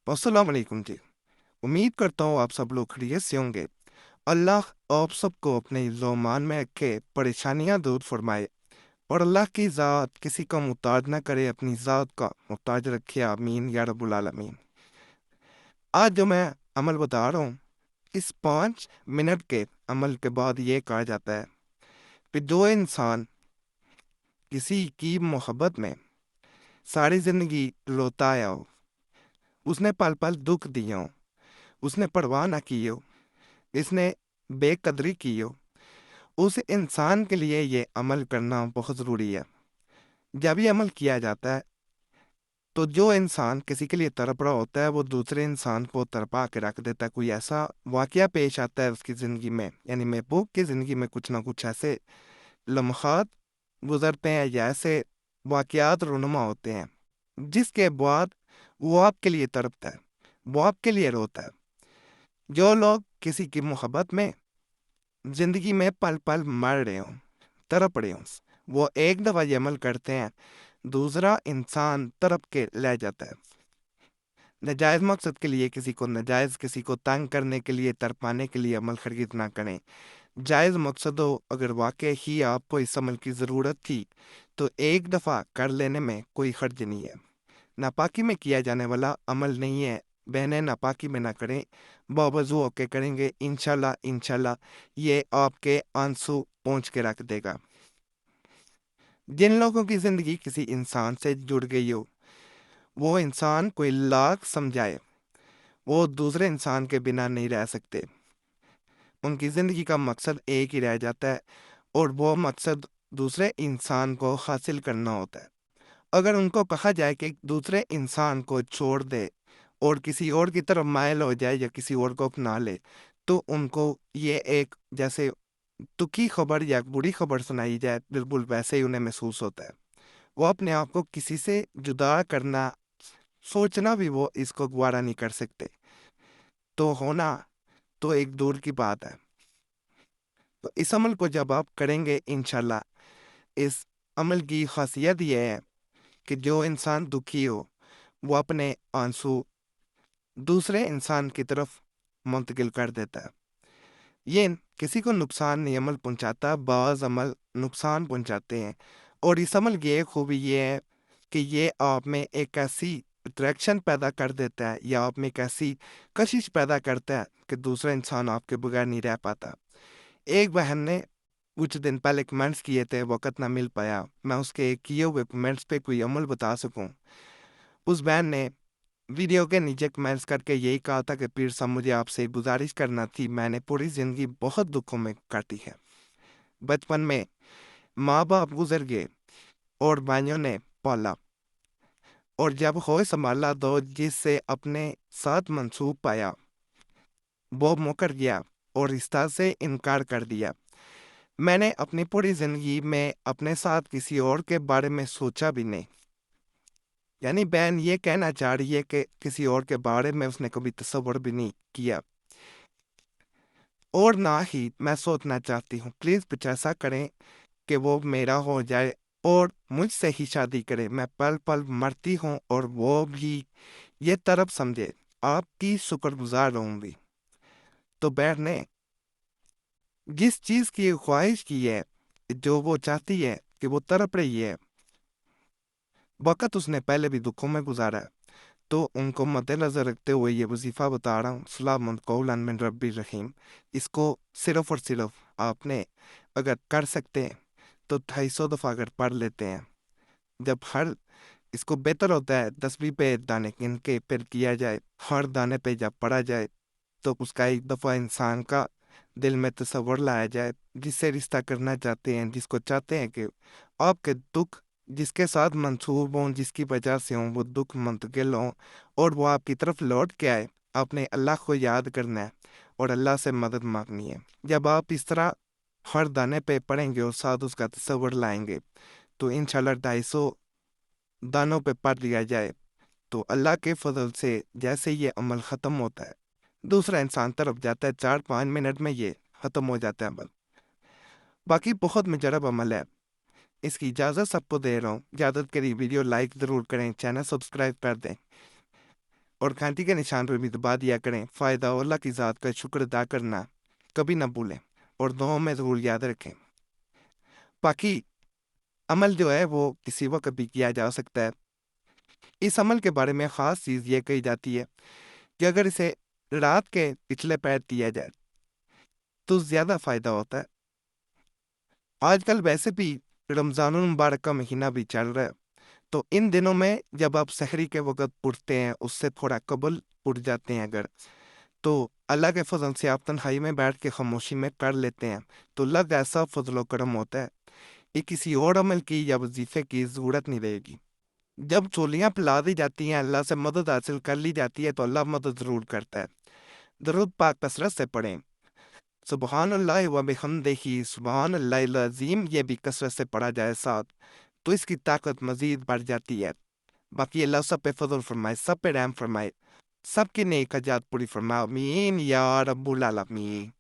अस्सलाम वालेकुम जी। उम्मीद करता हूँ आप सब लोग खैरियत से होंगे। अल्लाह आप सबको अपने ईमान में रखे, परेशानियां दूर फरमाए और अल्लाह की ज़ात किसी का मुहताज ना करे, अपनी ज़ात का मुहताज रखे। आमीन या रब्बुल आलमीन। आज जो मैं अमल बता रहा हूँ, इस 5 मिनट के अमल के बाद ये कहा जाता है कि जो इंसान किसी की मोहब्बत में सारी ज़िंदगी रोता आया हो, उसने पल पल दुख दिया हो, उसने परवाह ना की हो, इसने बेकदरी की हो, उस इंसान के लिए ये अमल करना बहुत ज़रूरी है। जब ये अमल किया जाता है तो जो इंसान किसी के लिए तड़प रहा होता है वो दूसरे इंसान को तड़पा के रख देता है। कोई ऐसा वाकया पेश आता है उसकी ज़िंदगी में, यानी महबूब की ज़िंदगी में कुछ ना कुछ ऐसे लम्हात गुजरते हैं या ऐसे वाकयात रुनुमा होते हैं जिसके बाद वो आपके लिए तड़पता है, वो आपके लिए रोता है। जो लोग किसी की मोहब्बत में जिंदगी में पल पल मर रहे हों, तड़प रहे हों, वो एक दफ़ा ये अमल करते हैं, दूसरा इंसान तड़प के ले जाता है। नाजायज़ मकसद के लिए किसी को तंग करने के लिए, तड़पाने के लिए अमल खरीद ना करें। जायज़ मकसद हो, अगर वाकई ही आपको इस अमल की ज़रूरत थी तो एक दफ़ा कर लेने में कोई हर्ज नहीं है। नापाकी में किया जाने वाला अमल नहीं है। बहनें नापाकी में ना करें, बावजू होके करेंगे, इंशाल्लाह इंशाल्लाह ये आपके आंसू पहुँच के रख देगा। जिन लोगों की ज़िंदगी किसी इंसान से जुड़ गई हो, वो इंसान कोई लाख समझाए, वो दूसरे इंसान के बिना नहीं रह सकते। उनकी ज़िंदगी का मकसद एक ही रह जाता है और वो मकसद दूसरे इंसान को हासिल करना होता है। अगर उनको कहा जाए कि दूसरे इंसान को छोड़ दे और किसी और की तरफ मायल हो जाए या किसी और को अपना ले, तो उनको ये एक जैसे दुखी खबर या बुरी खबर सुनाई जाए, बिल्कुल वैसे ही उन्हें महसूस होता है। वो अपने आप को किसी से जुदा करना, सोचना भी वो इसको गवारा नहीं कर सकते। तो होना तो एक दूर की बात है। तो इस अमल को जब आप करेंगे इंशाल्लाह, इस अमल की खासियत ये है कि जो इंसान दुखी हो वो अपने आंसू दूसरे इंसान की तरफ मुंतकिल कर देता है। ये किसी को नुकसान नहीं अमल पहुंचाता, बाज़ अमल नुकसान पहुंचाते हैं। और इस अमल की एक खूबी ये है कि ये आप में एक ऐसी अट्रैक्शन पैदा कर देता है या आप में एक ऐसी कशिश पैदा करता है कि दूसरा इंसान आपके बगैर नहीं रह पाता। एक बहन ने कुछ दिन पहले कमेंट्स किए थे, वक़्त ना मिल पाया मैं उसके किए हुए कमेंट्स पे कोई अमल बता सकूं। उस बहन ने वीडियो के नीचे कमेंट्स करके यही कहा था कि पीर साहब मुझे आपसे गुजारिश करना थी, मैंने पूरी ज़िंदगी बहुत दुखों में काटी है। बचपन में माँ बाप गुजर गए और भाइयों ने पाला, और जब होश संभाला तो जिससे अपने साथ मंसूब पाया वो मुकर गया और रिश्ता से इनकार कर दिया। मैंने अपनी पूरी ज़िंदगी में अपने साथ किसी और के बारे में सोचा भी नहीं। यानी बहन ये कहना चाह रही है कि किसी और के बारे में उसने कभी तसव्वुर भी नहीं किया और ना ही मैं सोचना चाहती हूँ। प्लीज़ कुछ ऐसा करें कि वो मेरा हो जाए और मुझसे ही शादी करे। मैं पल पल मरती हूँ और वो भी ये तरफ समझे, आपकी शुक्रगुजार रहूँगी। तो बहन ने जिस चीज़ की ख्वाहिश की है, जो वो चाहती है कि वो तड़प रही है, वक़्त उसने पहले भी दुखों में गुजारा है। तो उनको मद्देनज़र रखते हुए ये वजीफ़ा बता रहा हूँ, सलामुन कौलन मिन रब्बिर रहीम। इसको सिर्फ़ और सिर्फ़ आपने अगर कर सकते हैं तो 250 दफ़ा अगर पढ़ लेते हैं, जब हर इसको बेहतर होता है 10 पे दाने गिन के फिर किया जाए। हर दाने पे जब पढ़ा जाए तो उसका एक दफ़ा इंसान का दिल में तसव्वुर लाया जाए, जिससे रिश्ता करना चाहते हैं, जिसको चाहते हैं कि आपके दुख जिसके साथ मंसूब हों, जिसकी वजह से हों, वो दुख मुंतकिल हों और वो आपकी तरफ लौट के आए। आपने अल्लाह को याद करना है और अल्लाह से मदद मांगनी है। जब आप इस तरह हर दाने पे पढ़ेंगे और साथ उसका तसव्वुर लाएंगे तो इंशाल्लाह 250 दानों पे पढ़ लिया जाए तो अल्लाह के फजल से जैसे ये अमल ख़त्म होता है, दूसरा इंसान तरफ जाता है, 4-5 मिनट में ये ख़त्म हो जाता है अमल। बाकी बहुत मुजरब अमल है। इसकी इजाज़त सबको दे रहा हूँ। इजाज़त करी, वीडियो लाइक ज़रूर करें, चैनल सब्सक्राइब कर दें। اور گھنٹی کے نشان پر بھی دبا دیا کریں۔ فائدہ اور اللہ کی ذات کا شکر ادا کرنا کبھی نہ بھولیں اور دعاؤں میں ضرور یاد رکھیں۔ باقی عمل جو ہے وہ کسی وقت بھی کیا جا سکتا ہے۔ اس عمل کے بارے میں خاص چیز یہ کہی جاتی ہے کہ اگر اسے رات کے پچھلے پیر دیا جائے تو زیادہ فائدہ ہوتا ہے۔ آج کل ویسے بھی رمضان المبارک کا مہینہ بھی چل رہا ہے، تو ان دنوں میں جب آپ سحری کے وقت اٹھتے ہیں، اس سے تھوڑا قبل اٹھ جاتے ہیں اگر، تو اللہ کے فضل سے آپ تنہائی میں بیٹھ کے خاموشی میں کر لیتے ہیں، تو اللہ کا ایسا فضل و کرم ہوتا ہے، یہ کسی اور عمل کی یا وظیفے کی ضرورت نہیں رہے گی۔ جب چولیاں پلا دی جاتی ہیں، اللہ سے مدد حاصل کر لی جاتی ہے، تو اللہ مدد ضرور کرتا ہے۔ درود پاک کثرت سے پڑھیں۔ سبحان اللہ و بحمدہ، سبحان اللہ العظیم، یہ بھی کثرت سے پڑھا جائے ساتھ، تو اس کی طاقت مزید بڑھ جاتی ہے۔ باقی اللہ سب پہ فضل فرمائے، سب پہ رحم فرمائے، سب کی نیک حاجات پوری فرمائے، آمین یا رب العالمین۔